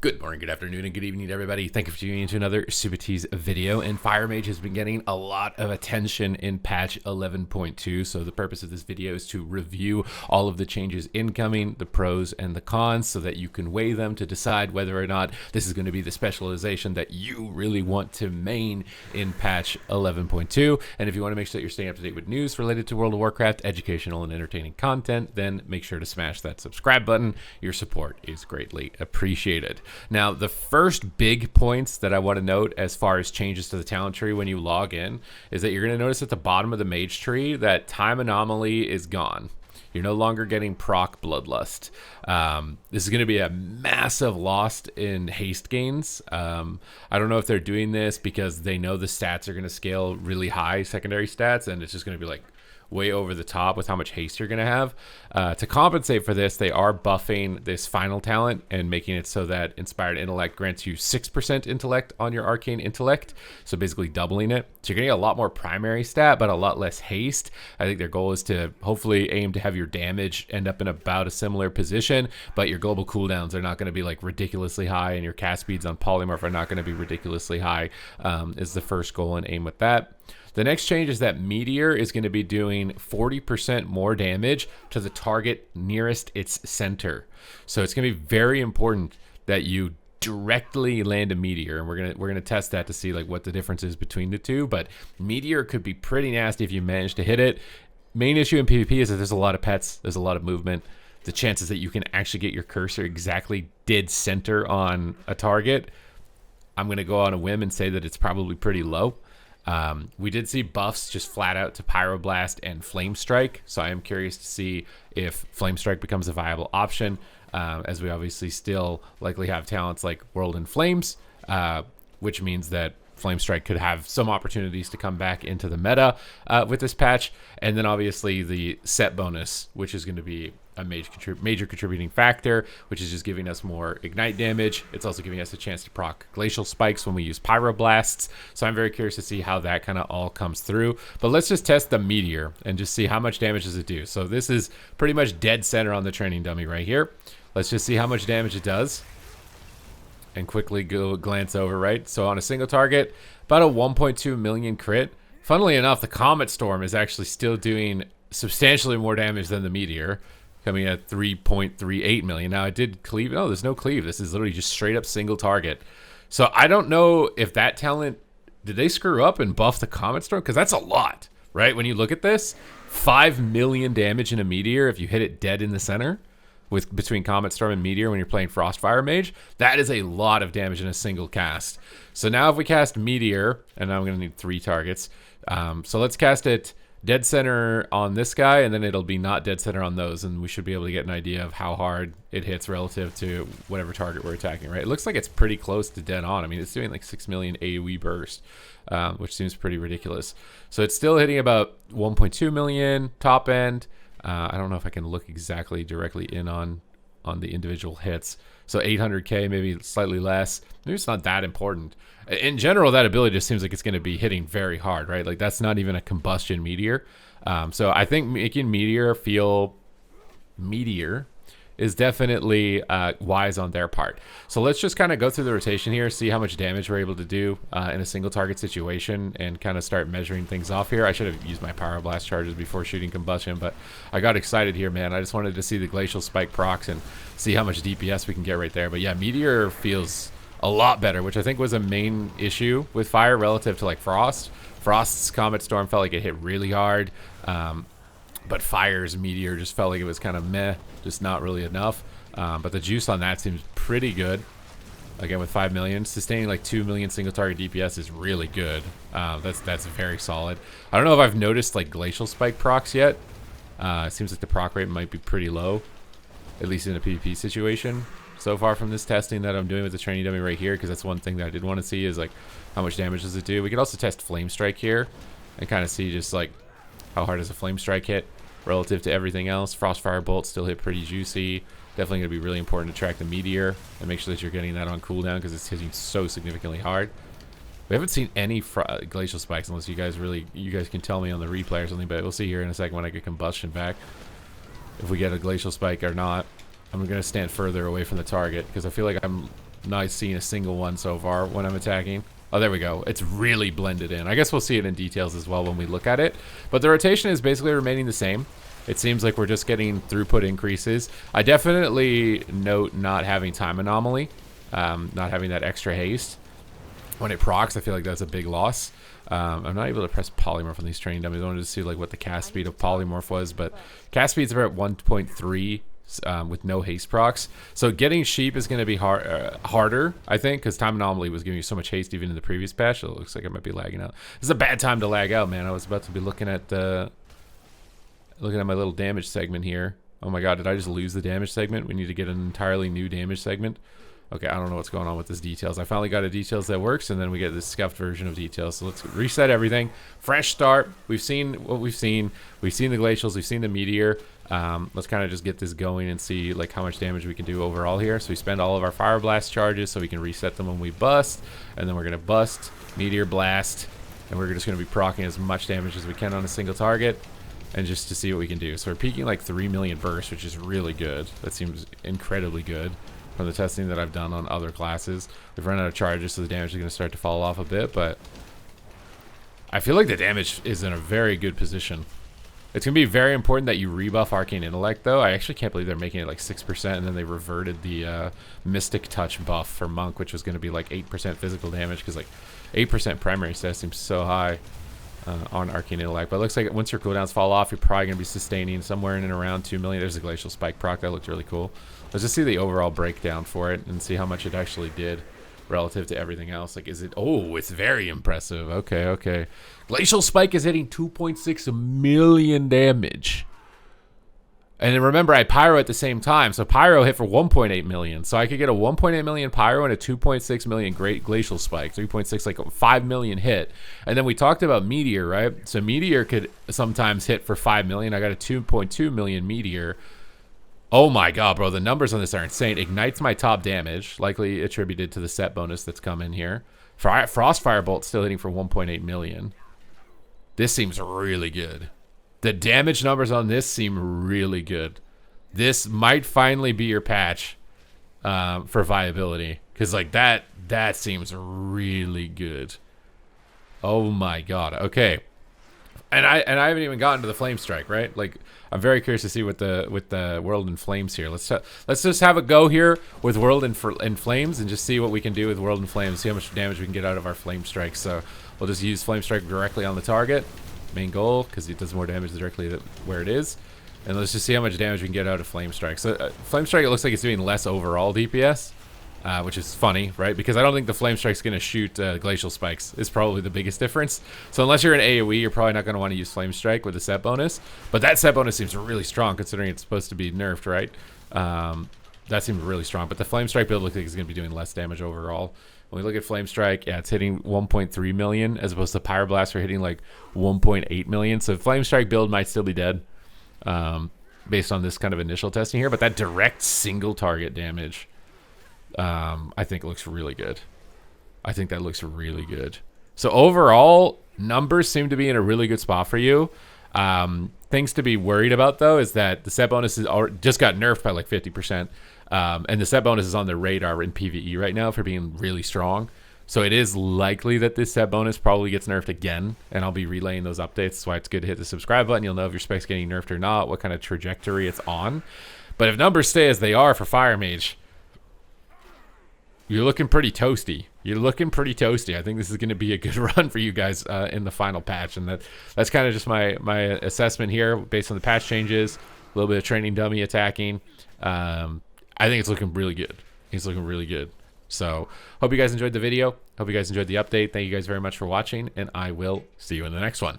Good morning, good afternoon, and good evening, everybody. Thank you for tuning into another Super Tease video. And Fire Mage has been getting a lot of attention in patch 11.2. So the purpose of this video is to review all of the changes incoming, the pros and the cons, so that you can weigh them to decide whether or not this is going to be the specialization that you really want to main in patch 11.2. And if you want to make sure that you're staying up to date with news related to World of Warcraft, educational and entertaining content, then make sure to smash that subscribe button. Your support is greatly appreciated. Now, the first big points that I want to note as far as changes to the talent tree when you log in is that you're going to notice at the bottom of the mage tree that time anomaly is gone. You're no longer getting proc bloodlust. This is going to be a massive loss in haste gains. I don't know if they're doing this because they know the stats are going to scale really high, secondary stats, and it's just going to be like way over the top with how much haste you're going to have. To compensate for this, they are buffing this final talent and making it so that Inspired Intellect grants you 6% intellect on your Arcane Intellect, so basically doubling it. So you're getting a lot more primary stat, but a lot less haste. I think their goal is to hopefully aim to have your damage end up in about a similar position, but your global cooldowns are not going to be like ridiculously high, and your cast speeds on Polymorph are not going to be ridiculously high, is the first goal and aim with that. The next change is that Meteor is going to be doing 40% more damage to the target nearest its center. So it's going to be very important that you directly land a Meteor, and we're gonna test that to see like what the difference is between the two. But Meteor could be pretty nasty if you manage to hit it. Main issue in PvP is that there's a lot of pets, there's a lot of movement. The chances that you can actually get your cursor exactly dead center on a target, I'm going to go on a whim and say that it's probably pretty low. We did see buffs just flat out to Pyroblast and Flame Strike, so I am curious to see if Flame Strike becomes a viable option, as we obviously still likely have talents like World in Flames, which means that Flame Strike could have some opportunities to come back into the meta with this patch. And then obviously the set bonus, which is going to be a major contributing factor, which is just giving us more ignite damage. It's also giving us a chance to proc glacial spikes when we use Pyroblasts. So I'm very curious to see how that kind of all comes through. But let's just test the Meteor and just see how much damage does it do. So this is pretty much dead center on the training dummy right here. Let's just see how much damage it does and quickly go glance over, right? So on a single target, about a 1.2 million crit. Funnily enough, the Comet Storm is actually still doing substantially more damage than the Meteor, coming at 3.38 million. Now, I did cleave. No, there's no cleave. This is literally just straight up single target. So I don't know if that talent, did they screw up and buff the Comet Storm? Because that's a lot, right? When you look at this, 5 million damage in a Meteor if you hit it dead in the center. With between Comet Storm and Meteor when you're playing Frostfire Mage, that is a lot of damage in a single cast. So now if we cast Meteor, and I'm going to need 3 targets, so let's cast it dead center on this guy, and then it'll be not dead center on those, and we should be able to get an idea of how hard it hits relative to whatever target we're attacking, right? It looks like it's pretty close to dead on. I mean, it's doing like 6 million AoE burst, which seems pretty ridiculous. So it's still hitting about 1.2 million top end. I don't know if I can look exactly directly in on the individual hits. So 800k, maybe slightly less. Maybe it's not that important. In general, that ability just seems like it's going to be hitting very hard, right? Like that's not even a combustion Meteor. So I think making Meteor feel Meteor is definitely wise on their part. So let's just kind of go through the rotation here, see how much damage we're able to do in a single target situation, and kind of start measuring things off here. I should have used my Pyroblast charges before shooting Combustion, but I got excited here, man. I just wanted to see the Glacial Spike procs and see how much DPS we can get right there. But yeah, Meteor feels a lot better, which I think was a main issue with Fire relative to like Frost. Frost's Comet Storm felt like it hit really hard. But Fire's Meteor just felt like it was kind of meh, just not really enough. But the juice on that seems pretty good. Again, with 5 million, sustaining like 2 million single target DPS is really good. That's very solid. I don't know if I've noticed like Glacial Spike procs yet. It seems like the proc rate might be pretty low, at least in a PvP situation so far from this testing that I'm doing with the training dummy right here, because that's one thing that I did want to see is like how much damage does it do. We could also test Flame Strike here and kind of see just like how hard does a Flame Strike hit relative to everything else. Frostfire Bolt still hit pretty juicy. Definitely going to be really important to track the Meteor and make sure that you're getting that on cooldown because it's hitting so significantly hard. We haven't seen any Glacial Spikes unless you guys can tell me on the replay or something, but we'll see here in a second when I get Combustion back if we get a Glacial Spike or not. I'm going to stand further away from the target because I feel like I'm not seeing a single one so far when I'm attacking. Oh, there we go. It's really blended in. I guess we'll see it in details as well when we look at it. But the rotation is basically remaining the same. It seems like we're just getting throughput increases. I definitely note not having time anomaly, not having that extra haste. When it procs, I feel like that's a big loss. I'm not able to press polymorph on these training dummies. I wanted to see like what the cast speed of polymorph was, but cast speeds are at 1.3 with no haste procs. So getting sheep is going to be harder, I think, because time anomaly was giving you so much haste even in the previous patch. So it looks like I might be lagging out. This is a bad time to lag out, man. I was about to be looking at my little damage segment here. Oh my god, did I just lose the damage segment? We need to get an entirely new damage segment. Okay, I don't know what's going on with this details. I finally got a details that works, and then we get this scuffed version of details. So let's reset everything. Fresh start. We've seen what we've seen. We've seen the glacials. We've seen the meteor. Let's kind of just get this going and see like how much damage we can do overall here. So we spend all of our fire blast charges so we can reset them when we bust, and then we're gonna bust, meteor blast, and we're just gonna be proccing as much damage as we can on a single target, and just to see what we can do. So we're peaking like 3 million bursts, which is really good. That seems incredibly good from the testing that I've done on other classes. We've run out of charges, so the damage is going to start to fall off a bit, but I feel like the damage is in a very good position. It's going to be very important that you rebuff Arcane Intellect, though. I actually can't believe they're making it like 6%, and then they reverted the Mystic Touch buff for Monk, which was going to be like 8% physical damage, because like 8% primary stat seems so high on Arcane Intellect. But it looks like once your cooldowns fall off, you're probably going to be sustaining somewhere in and around 2 million. There's a Glacial Spike proc. That looked really cool. Let's just see the overall breakdown for it and see how much it actually did relative to everything else. Like, is it... Oh, it's very impressive. Okay, okay. Glacial Spike is hitting 2.6 million damage. And then remember, I Pyro at the same time. So Pyro hit for 1.8 million. So I could get a 1.8 million Pyro and a 2.6 million Glacial Spike. 3.6, like a 5 million hit. And then we talked about Meteor, right? So Meteor could sometimes hit for 5 million. I got a 2.2 million Meteor. Oh my god, bro. The numbers on this are insane. Ignites my top damage, likely attributed to the set bonus that's come in here. Frost Firebolt still hitting for 1.8 million. This seems really good. The damage numbers on this seem really good. This might finally be your patch for viability. Because like that seems really good. Oh my god. Okay. And I haven't even gotten to the Flame Strike, right? Like, I'm very curious to see what the World in Flames here. Let's just have a go here with World in Flames and just see what we can do with World in Flames. See how much damage we can get out of our Flame Strike. So we'll just use Flame Strike directly on the target, main goal, because it does more damage directly where it is. And let's just see how much damage we can get out of Flame Strike. So Flame Strike, it looks like it's doing less overall DPS. Which is funny, right? Because I don't think the Flame Strike's going to shoot Glacial Spikes. Is probably the biggest difference. So unless you're an AoE, you're probably not going to want to use Flame Strike with the set bonus. But that set bonus seems really strong considering it's supposed to be nerfed, right? That seems really strong. But the Flame Strike build looks like it's going to be doing less damage overall. When we look at Flame Strike, yeah, it's hitting 1.3 million as opposed to Pyroblast are hitting like 1.8 million. So Flame Strike build might still be dead based on this kind of initial testing here. But that direct single target damage... I think it looks really good. I think that looks really good. So overall, numbers seem to be in a really good spot for you. Things to be worried about, though, is that the set bonuses just got nerfed by like 50%. And the set bonus is on the radar in PvE right now for being really strong. So it is likely that this set bonus probably gets nerfed again. And I'll be relaying those updates. That's why it's good to hit the subscribe button. You'll know if your spec's getting nerfed or not, what kind of trajectory it's on. But if numbers stay as they are for Fire Mage... You're looking pretty toasty. You're looking pretty toasty. I think this is going to be a good run for you guys in the final patch. And that's kind of just my assessment here based on the patch changes, a little bit of training dummy attacking. I think it's looking really good. It's looking really good. So hope you guys enjoyed the video. Hope you guys enjoyed the update. Thank you guys very much for watching, and I will see you in the next one.